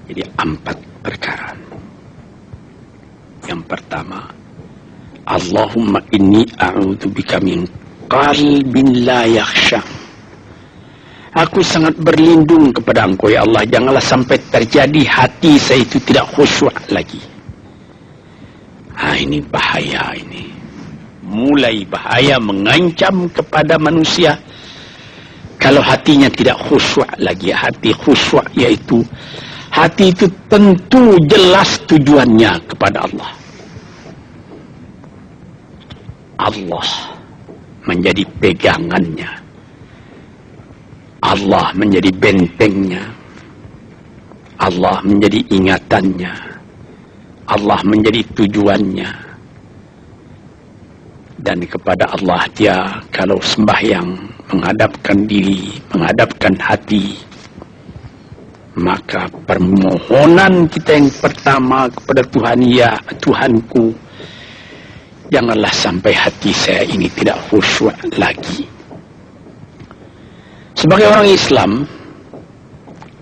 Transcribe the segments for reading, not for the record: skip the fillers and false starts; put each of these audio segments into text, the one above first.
Jadi 4 perkara. Yang pertama, Allahumma inni a'udzubika min qalbin la yakhsha. Aku sangat berlindung kepada Engkau ya Allah, janganlah sampai terjadi hati saya itu tidak khusyuk lagi. Ini bahaya ini. Mulai bahaya, mengancam kepada manusia kalau hatinya tidak khusyuk lagi. Hati khusyuk yaitu hati itu tentu jelas tujuannya kepada Allah. Allah menjadi pegangannya. Allah menjadi bentengnya. Allah menjadi ingatannya. Allah menjadi tujuannya. Dan kepada Allah dia kalau sembahyang menghadapkan diri, menghadapkan hati, maka permohonan kita yang pertama kepada Tuhan, ya Tuhanku, janganlah sampai hati saya ini tidak khusyuk lagi. Sebagai orang Islam,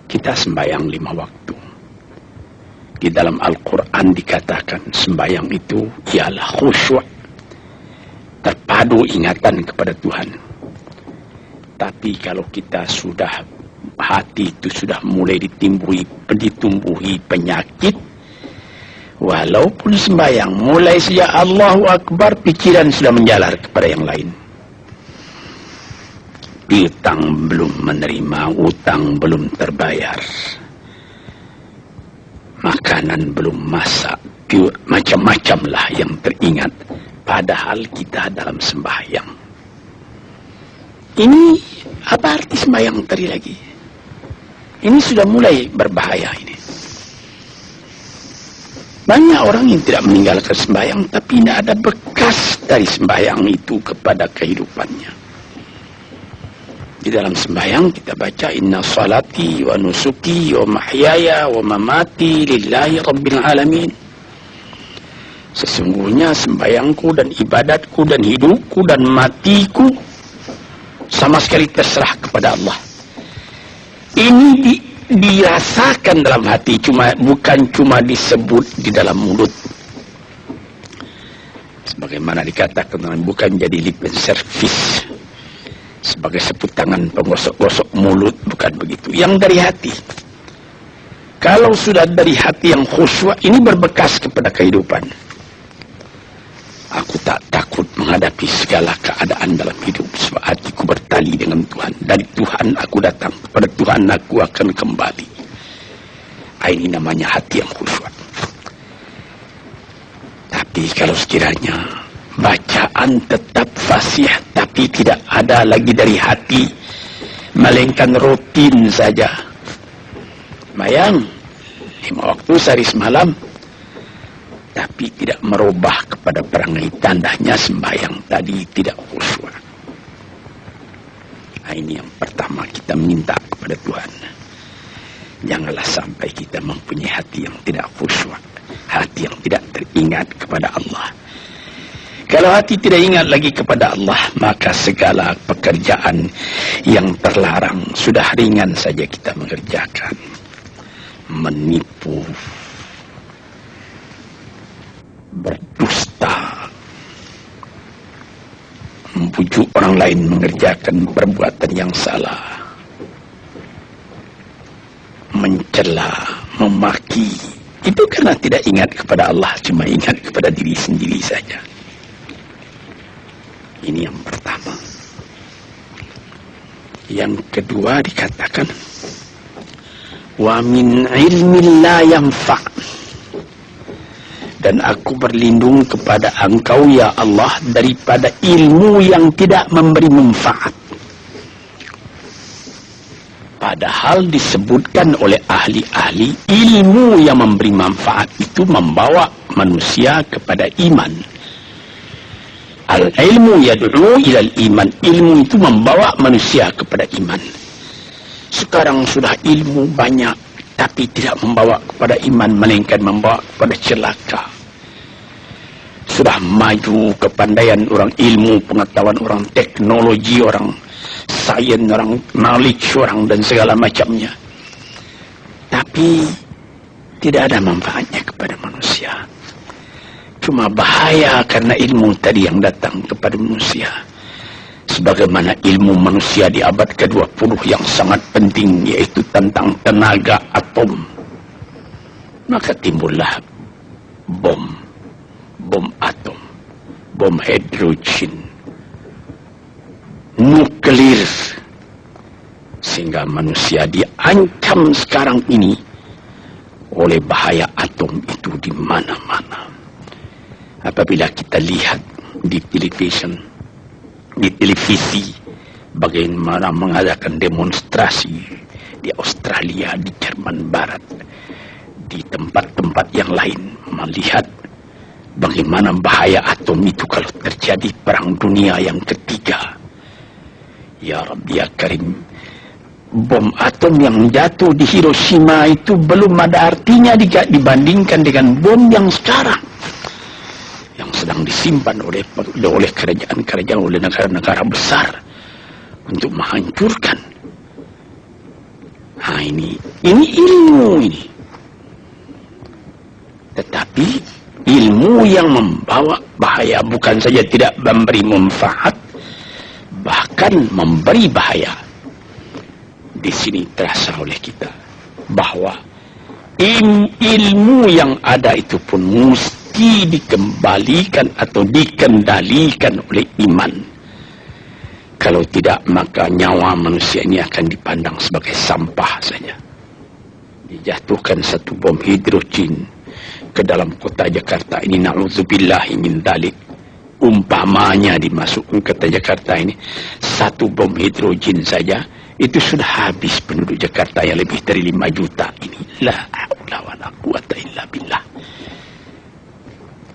kita sembahyang 5 waktu. Di dalam Al-Quran dikatakan sembahyang itu ialah khusyuk, terpadu ingatan kepada Tuhan. Tapi kalau kita sudah, hati itu sudah mulai ditumbuhi penyakit, walaupun sembahyang, mulai sejak Allahu Akbar, pikiran sudah menjalar kepada yang lain. Piutang belum menerima, utang belum terbayar, makanan belum masak, macam-macam lah yang teringat. Padahal kita dalam sembahyang. Ini apa arti sembahyang tadi lagi? Ini sudah mulai berbahaya ini. Banyak orang yang tidak meninggalkan sembahyang, tapi tidak ada bekas dari sembahyang itu kepada kehidupannya. Di dalam sembahyang kita baca inna salati wa nusuki wa mahyaya wa mamati lillahi rabbil alamin. Sesungguhnya sembahyangku dan ibadatku dan hidupku dan matiku sama sekali terserah kepada Allah. Ini dirasakan dalam hati, bukan cuma disebut di dalam mulut. Sebagaimana dikatakan, bukan jadi lip service sebagai seput tangan penggosok-gosok mulut, bukan begitu. Yang dari hati. Kalau sudah dari hati yang khusyuk, ini berbekas kepada kehidupan. Aku tak takut menghadapi segala keadaan dalam hidup, sebab hatiku bertali dengan Tuhan. Dari Tuhan aku datang, kepada Tuhan aku akan kembali. Ini namanya hati yang khusyuk. Tapi kalau sekiranya bacaan tetap fasih, tapi tidak ada lagi dari hati, melainkan rutin saja. Sembahyang 5 waktu sehari semalam, tapi tidak merubah kepada perangai, tandanya sembahyang tadi tidak khusyuk. Ini yang pertama kita minta kepada Tuhan. Janganlah sampai kita mempunyai hati yang tidak khusyuk, hati yang tidak teringat kepada Allah. Kalau hati tidak ingat lagi kepada Allah, maka segala pekerjaan yang terlarang sudah ringan saja kita mengerjakan. Menipu, berdusta, membujuk orang lain mengerjakan perbuatan yang salah, mencela, memaki, itu karena tidak ingat kepada Allah, cuma ingat kepada diri sendiri saja. Ini yang pertama. Yang kedua dikatakan wa min ilmin la yanfa', dan aku berlindung kepada Engkau ya Allah daripada ilmu yang tidak memberi manfaat. Padahal disebutkan oleh ahli-ahli, ilmu yang memberi manfaat itu membawa manusia kepada iman. Al-ilmu yad'u ilal iman. Ilmu itu membawa manusia kepada iman. Sekarang sudah ilmu banyak, tapi tidak membawa kepada iman, melainkan membawa kepada celaka. Sudah maju kepandaian orang, ilmu, pengetahuan orang, teknologi orang, sains orang, knowledge orang, dan segala macamnya. Tapi tidak ada manfaatnya kepada manusia. Cuma bahaya karena ilmu tadi yang datang kepada manusia. Sebagaimana ilmu manusia di abad ke-20 yang sangat penting, yaitu tentang tenaga atom. Maka timbullah bom atom, bom hidrogen, nuklir, sehingga manusia diancam sekarang ini oleh bahaya atom itu di mana-mana. Apabila kita lihat di televisi bagaimana mengadakan demonstrasi di Australia, di Jerman Barat, di tempat-tempat yang lain, melihat bagaimana bahaya atom itu kalau terjadi perang dunia yang ketiga. Ya Rabbi ya Karim, bom atom yang jatuh di Hiroshima itu belum ada artinya dibandingkan dengan bom yang sekarang, yang sedang disimpan oleh kerajaan-kerajaan, oleh negara-negara besar untuk menghancurkan. Nah, ini ilmu ini. Tetapi ilmu yang membawa bahaya, bukan saja tidak memberi manfaat, bahkan memberi bahaya. Di sini terasa oleh kita bahwa ilmu yang ada itu pun mesti dikembalikan atau dikendalikan oleh iman. Kalau tidak, maka nyawa manusia ini akan dipandang sebagai sampah saja. Dijatuhkan satu bom hidrogen ke dalam kota Jakarta ini, na'udzubillahi min dzalik. Umpamanya dimasukkan ke kota Jakarta ini, satu bom hidrogen saja, itu sudah habis penduduk Jakarta yang lebih dari 5 juta ini. La haula wala quwata illa billah.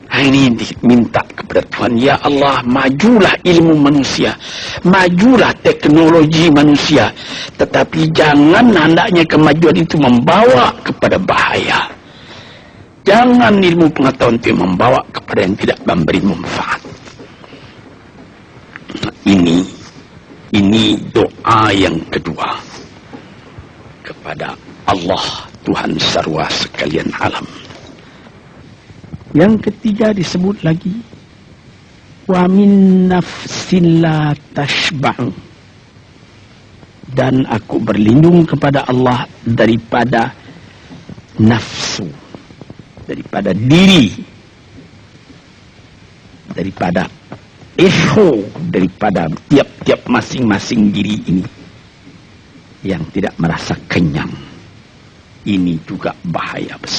Nah, ini diminta kepada Tuhan, ya Allah, majulah ilmu manusia, majulah teknologi manusia, tetapi jangan hendaknya kemajuan itu membawa kepada bahaya. Jangan ilmu pengetahuan itu membawa kepada yang tidak memberi manfaat. Ini doa yang kedua kepada Allah, Tuhan sarwa sekalian alam. Yang ketiga disebut lagi, wa min nafsin la tashba'u, dan aku berlindung kepada Allah daripada nafsu, daripada diri, daripada ego, daripada tiap-tiap masing-masing diri ini yang tidak merasa kenyang. Ini juga bahaya besar.